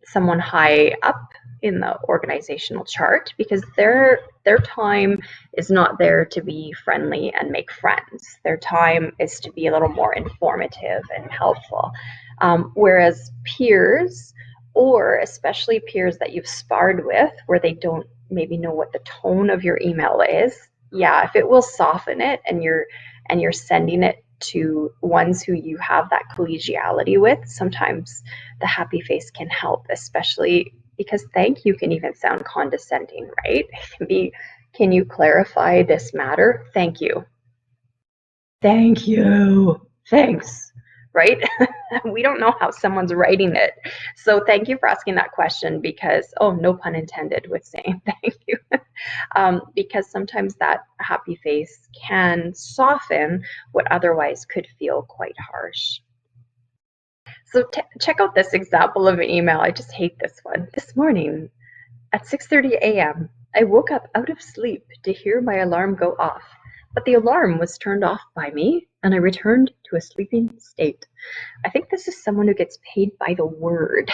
someone high up in the organizational chart, because their time is not there to be friendly and make friends. Their time is to be a little more informative and helpful. Whereas peers, or especially peers that you've sparred with, where they don't maybe know what the tone of your email is, yeah, if it will soften it and you're sending it to ones who you have that collegiality with, sometimes the happy face can help, especially because thank you can even sound condescending, right? It can be, can you clarify this matter? Thank you. Thank you. Thanks. Right? We don't know how someone's writing it. So thank you for asking that question, because, oh, no pun intended with saying thank you. Because sometimes that happy face can soften what otherwise could feel quite harsh. So check out this example of an email. I just hate this one. This morning at 6:30 a.m., I woke up out of sleep to hear my alarm go off, but the alarm was turned off by me and I returned to a sleeping state. I think this is someone who gets paid by the word,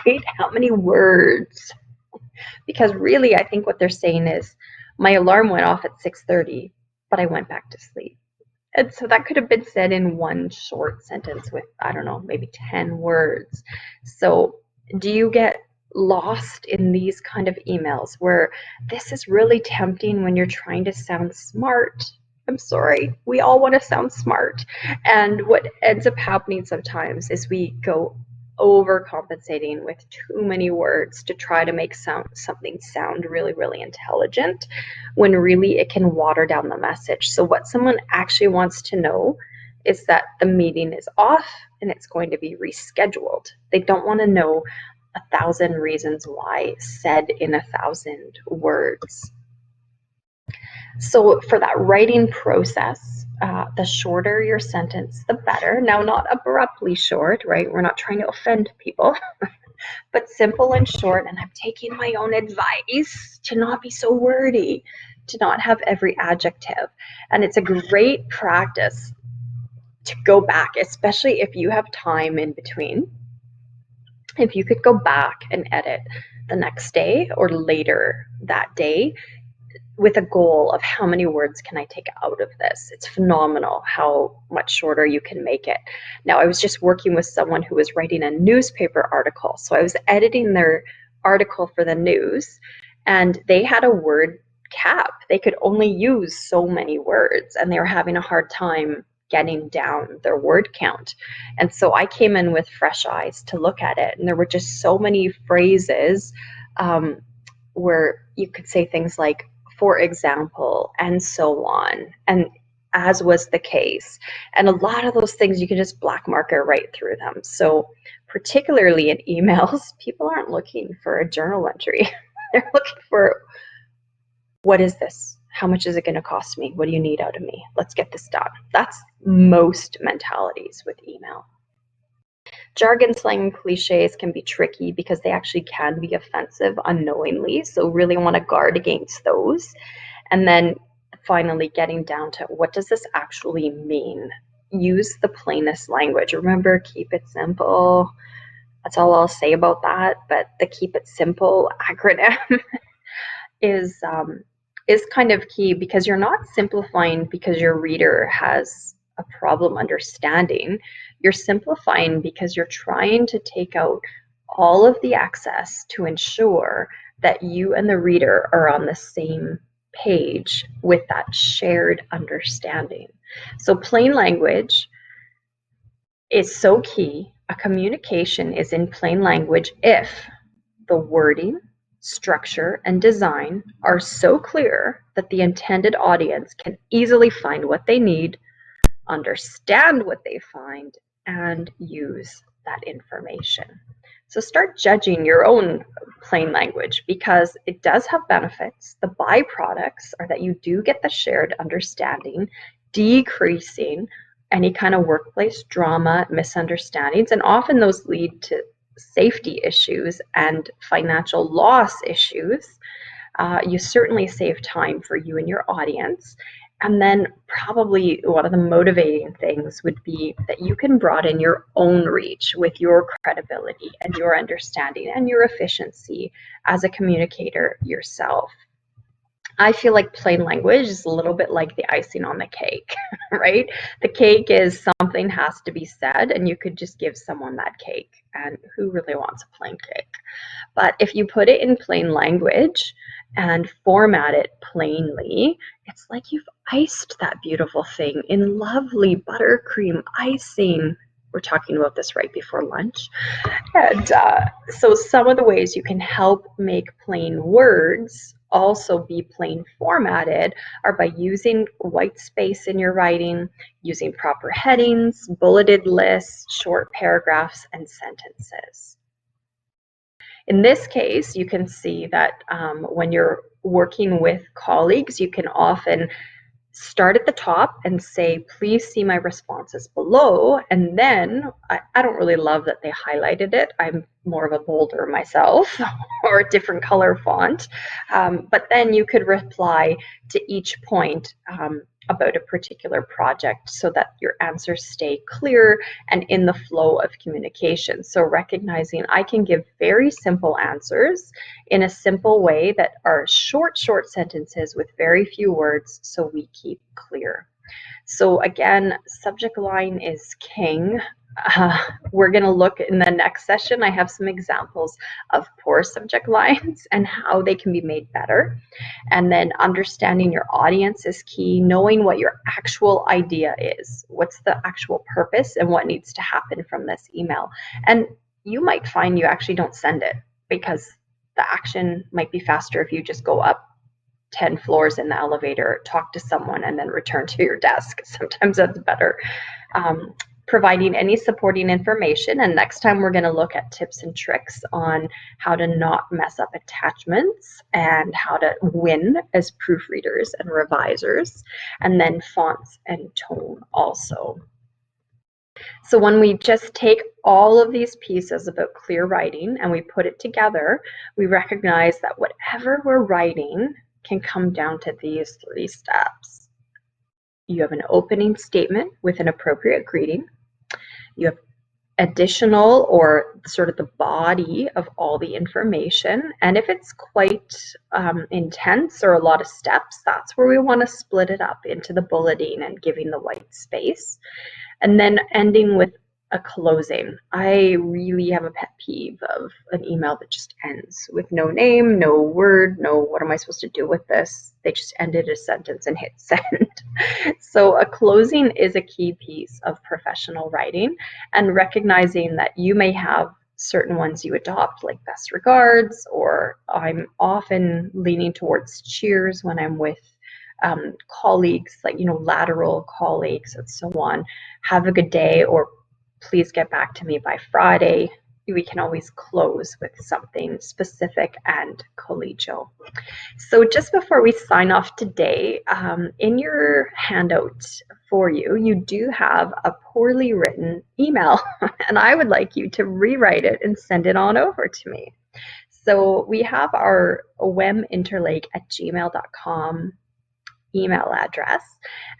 right? How many words? Because really, I think what they're saying is, my alarm went off at 6:30, but I went back to sleep. And so that could have been said in one short sentence with, I don't know, maybe 10 words. So do you get lost in these kind of emails where this is really tempting when you're trying to sound smart? I'm sorry, we all want to sound smart. And what ends up happening sometimes is we go overcompensating with too many words to try to make something sound really, really intelligent, when really it can water down the message. So what someone actually wants to know is that the meeting is off and it's going to be rescheduled. They don't want to know 1,000 reasons why said in 1,000 words. So for that writing process, the shorter your sentence, the better. Now, not abruptly short, right? We're not trying to offend people, but simple and short. And I'm taking my own advice to not be so wordy, to not have every adjective. And it's a great practice to go back, especially if you have time in between. If you could go back and edit the next day or later that day, with a goal of how many words can I take out of this. It's phenomenal how much shorter you can make it. Now, I was just working with someone who was writing a newspaper article. So I was editing their article for the news, and they had a word cap. They could only use so many words, and they were having a hard time getting down their word count. And so I came in with fresh eyes to look at it, and there were just so many phrases where you could say things like, for example, and so on, and as was the case. And a lot of those things you can just black marker right through them. So particularly in emails, people aren't looking for a journal entry. They're looking for, what is this? How much is it going to cost me? What do you need out of me? Let's get this done. That's most mentalities with email. Jargon, slang, and cliches can be tricky because they actually can be offensive unknowingly. So really want to guard against those. And then finally getting down to, what does this actually mean? Use the plainest language. Remember, keep it simple. That's all I'll say about that. But the keep it simple acronym is kind of key, because you're not simplifying because your reader has a problem understanding. You're simplifying because you're trying to take out all of the excess to ensure that you and the reader are on the same page with that shared understanding. So plain language is so key. A communication is in plain language if the wording, structure, and design are so clear that the intended audience can easily find what they need, understand what they find, and use that information. So start judging your own plain language, because it does have benefits. The byproducts are that you do get the shared understanding, decreasing any kind of workplace drama, misunderstandings, and often those lead to safety issues and financial loss issues. You certainly save time for you and your audience. And then probably one of the motivating things would be that you can broaden your own reach with your credibility and your understanding and your efficiency as a communicator yourself. I feel like plain language is a little bit like the icing on the cake, right? The cake is something has to be said, and you could just give someone that cake. And who really wants a plain cake? But if you put it in plain language and format it plainly, it's like you've iced that beautiful thing in lovely buttercream icing. We're talking about this right before lunch. And so some of the ways you can help make plain words also be plain formatted are by using white space in your writing, using proper headings, bulleted lists, short paragraphs, and sentences. In this case, you can see that when you're working with colleagues, you can often start at the top and say, please see my responses below. And then I don't really love that they highlighted it. I'm more of a bolder myself or a different color font. But then you could reply to each point about a particular project so that your answers stay clear and in the flow of communication. So recognizing I can give very simple answers in a simple way that are short sentences with very few words, so we keep clear. So again, subject line is king. We're going to look in the next session. I have some examples of poor subject lines and how they can be made better. And then understanding your audience is key, knowing what your actual idea is, what's the actual purpose and what needs to happen from this email. And you might find you actually don't send it because the action might be faster if you just go up 10 floors in the elevator, talk to someone, and then return to your desk. Sometimes that's better. Providing any supporting information, and next time we're going to look at tips and tricks on how to not mess up attachments and how to win as proofreaders and revisers, and then fonts and tone also. So when we just take all of these pieces about clear writing and we put it together, we recognize that whatever we're writing can come down to these 3 steps. You have an opening statement with an appropriate greeting. You have additional or sort of the body of all the information. And if it's quite intense or a lot of steps, that's where we want to split it up into the bulleting and giving the white space. And then ending with a closing. I really have a pet peeve of an email that just ends with no name, no word, no what am I supposed to do with this? They just ended a sentence and hit send. So a closing is a key piece of professional writing, and recognizing that you may have certain ones you adopt, like best regards, or I'm often leaning towards cheers when I'm with colleagues, like, lateral colleagues and so on. Have a good day, or please get back to me by Friday. We can always close with something specific and collegial. So just before we sign off today, in your handout for you, you do have a poorly written email, and I would like you to rewrite it and send it on over to me. So we have our weminterlake@gmail.com email address,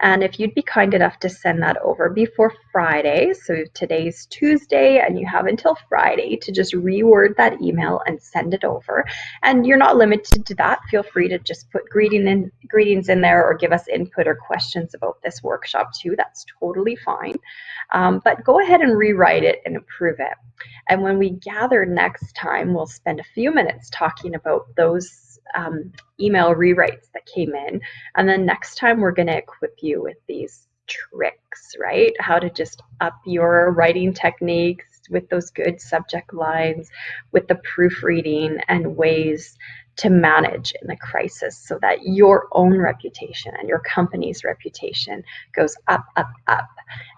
and if you'd be kind enough to send that over before Friday, so today's Tuesday and you have until Friday to just reword that email and send it over. And you're not limited to that. Feel free to just put greetings in there, or give us input or questions about this workshop too. That's totally fine. But go ahead and rewrite it and approve it. And when we gather next time, we'll spend a few minutes talking about those email rewrites that came in. And then next time we're going to equip you with these tricks, right? How to just up your writing techniques with those good subject lines, with the proofreading, and ways to manage in the crisis so that your own reputation and your company's reputation goes up, up, up.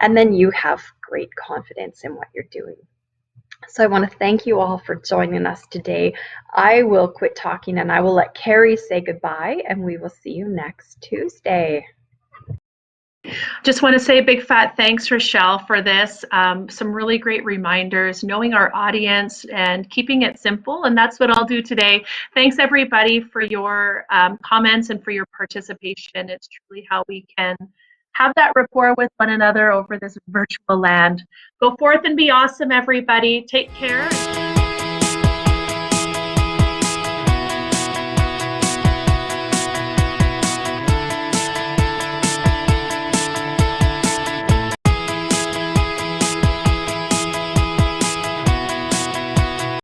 And then you have great confidence in what you're doing. So I want to thank you all for joining us today. I will quit talking and I will let Carrie say goodbye, and we will see you next Tuesday. Just want to say a big fat thanks, Rochelle, for this. Some really great reminders, knowing our audience and keeping it simple. And that's what I'll do today. Thanks, everybody, for your comments and for your participation. It's truly how we can have that rapport with one another over this virtual land. Go forth and be awesome, everybody. Take care.